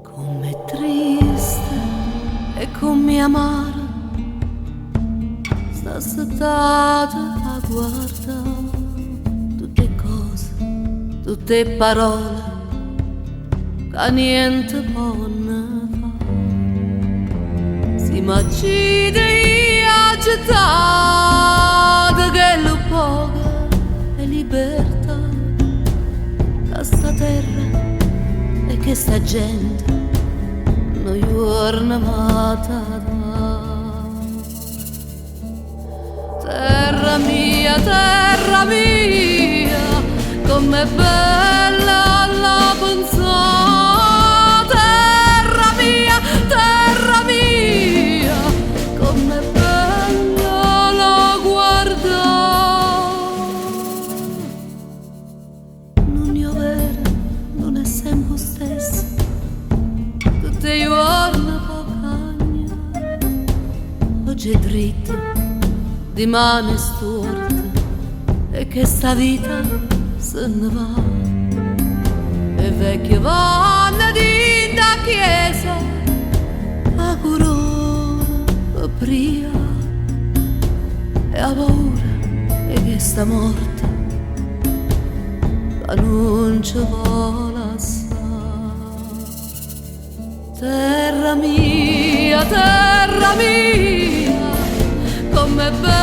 Com'è triste e come amaro sta seduta a guardare tutte cose, tutte parole che niente può ne fare. Si m'accide agitata che lo poco è libertà, che sta terra e che sta gente non giorna matata. Terra mia, com'è bella la pensata. Terra mia, com'è bella la guardare. Non io vera, non è sempre stessa, tutte i giorni può cagnare. Oggi è dritta, di mani storte, e che sta vita se ne va. E vecchie vanno di da chiesa a corona per pria, e ha paura e che sta morta che non ci vuole assai. Terra mia, com'è bella